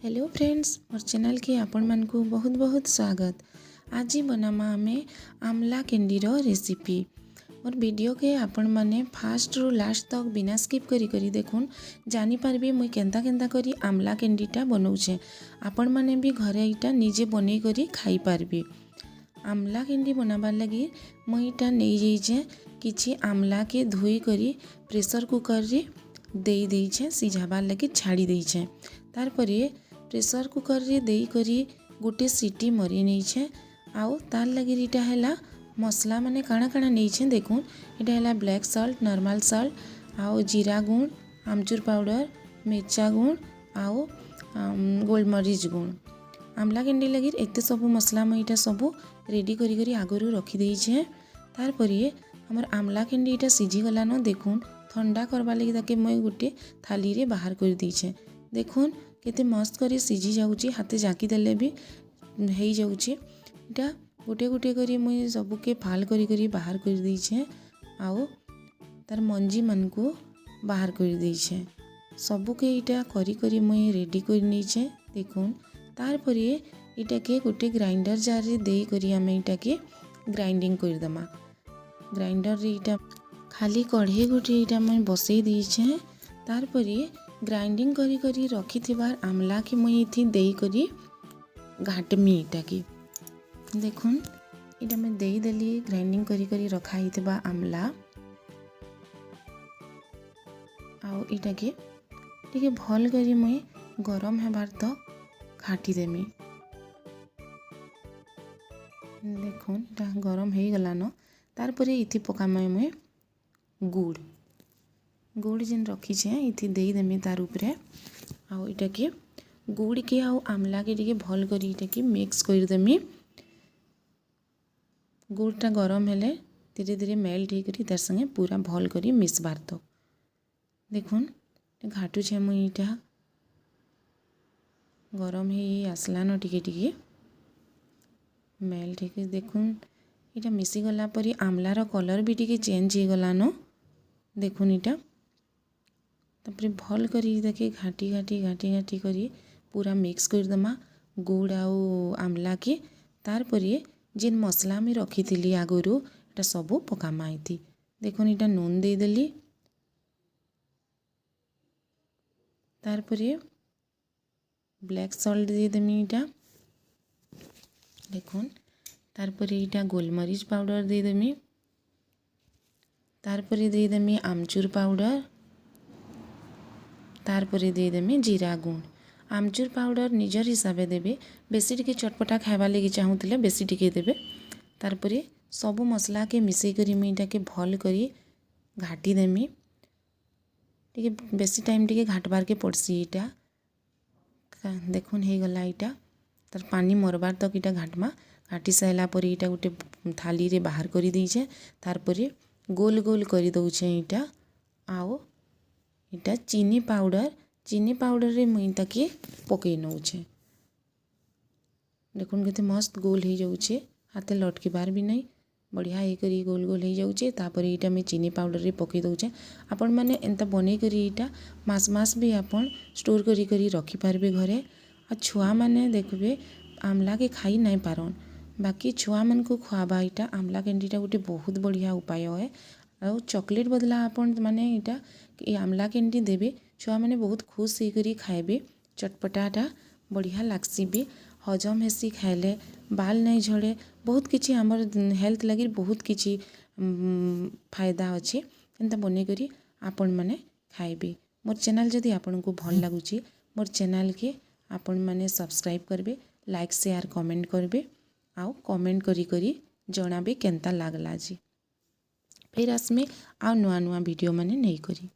Hello friends मोर channel के आपण मान को बहुत बहुत स्वागत। आज बनामा आमे आमला कैंडी रो रेसिपी। मोर वीडियो के आपण माने फास्ट रु लास्ट तक बिना स्किप करी करी देखुन जानी पारबे मुई केंता केंता करी आमला कैंडीटा बनाउछे। आपण माने भी घरे इटा निजे बनै करी खाई पारबे। आमला कैंडी बनाबार लगी मुई इटा नै जाइछे किछि आमला के धोई करी प्रेशर कुकर रे देई देइछे सिझाबार लगी छाड़ी देइछे। तार परे प्रेशर कुकर रे देई करी गोटे सीटी मरी नहींछे। आउ तार लगी इटा हैला मसला माने काଣା काଣା नहींछे देखुन। इटा हैला ब्लैक सॉल्ट, नॉर्मल सॉल्ट, आउ जीरा गुण, आमचूर पाउडर, मिर्चा गुण, आउ गोलमरीच गुण। आमला कैंडी लगी एते सब मसला मैं इटा सब रेडी करी करी आगरू रखी देइछे। तार परे हमर आमला कैंडी इटा सिझी गलानो देखुन। ठंडा करबा लगी ताके मैं गोटे थाली रे बाहर कर दीछे। देखुन केते मस्त करी सिझी जाउची, हाथे जाकी देले भी हेई जाउची। इटा गोटे गोटे करी मुई सबके फाल करी करी बाहर कर दीछे। आउ तार मंजी मन को बाहर कर दीछे। सबके इटा करी करी मुई रेडी कर नीचे देखुन। तार परे इटा के गोटे ग्राइंडर जार रे देई करी हमें इटा के ग्राइंडिंग कर दमा। ग्राइंडर रे इटा खाली कढ़े गोटे इटा मैं बसई दीछे। तार परे ग्राइंडिंग करी करी रखी थिबार आमला के मुई इथि देई करी घाटमी इटा के देखुन। इटा मैं देई देली ग्राइंडिंग करी करी रखा हिथिबा आमला। आउ इटा के टिके भल करी मुई गरम हेबार तो घाटी देमी। देखुन इटा गरम हे गलानो। तार परे इथि पकामे मुई गुड़ गुड़ जेन रखी छे इथि देई देमी तार उपरे। आउ इटा के गुड़ के आउ आमला के टिके भल करी इटा के मिक्स कर देमी। गुड़टा गरम हेले धीरे धीरे मेल्ट हे करी तार संगे पूरा भल करी मिसबार तो देखुन घाटू छे मुई इटा गरम हे आसलानो टिके टिके मेल्ट हे देखुन। इटा मिसी गला परी आमलार कलर भी टिके चेंज हे गलानो देखुन। इटा तापरे भल करी देखे घाटी घाटी घाटी घाटी करी पूरा मिक्स कर दमा गुड़ आउ आमला के। तार परे जेन मसला में रखी थी आगरू इटा सबू पकामा इथि देखुन। इटा नून दे देली। तार परे ब्लैक सॉल्ट दे देमी इटा देखुन। तार परे इटा गोलमरीच पाउडर दे देमी। तार परे दे देमी आमचूर पाउडर। तार परे दे देमी जीरा गुण। आमचूर पाउडर निजर हिसाबे देबे, बेसी टिके चटपटा खाइबा लगी चाहूतिले बेसी टिके देबे। तार परे सबु मसला के मिसई करी मी इटा के भल करी घाटी देमी। टिके बेसी टाइम टिके घाटबार के पड़सी इटा देखुन हे गला इटा। तार पानी मरबार तक इटा घाटमा। घाटी साइला परे इटा गोटे थाली रे बाहर करी दीछे। तार परे गोल गोल करी दउछे इटा। आउ इटा चीनी पाउडर रे मुई ताके पकई नउछे देखुन केते मस्त गोल हे जाउछे। हाथे लटकी बार भी नहीं बढ़िया हे करी गोल गोल हे जाउछे। तापरे इटा मैं चीनी पाउडर रे पकई दउछे। आपण माने एंता बनै करी इटा मास मास भी आपण स्टोर करी करी रखी पारबे घरे। आ छुआ माने देखबे आमला के खाई नहीं पारन, बाकी छुआ मन को खुआबा इटा आमला कैंडीटा गोटे बहुत बढ़िया उपाय है। आउ चॉकलेट बदला आपण माने इटा आमला कैंडी देबे छुआ माने बहुत खुश हे करी खाएबे। चटपटाटा बढ़िया लागसी भी, हजम हेसी खाइले, बाल नहीं झड़े, बहुत किछि हमर हेल्थ लगी बहुत किछि फायदा अच्छे। एंता बनै करी आपण माने खाइबे। मोर चैनल जदि आपण को भल लागुची मोर चैनल के आपण माने सब्सक्राइब करबे, लाइक शेयर कमेंट करबे। आउ कमेंट करी करी जणाबे केंता लागला जी। फिर आसमे आउ नुआ नुआ वीडियो माने नहीं करी।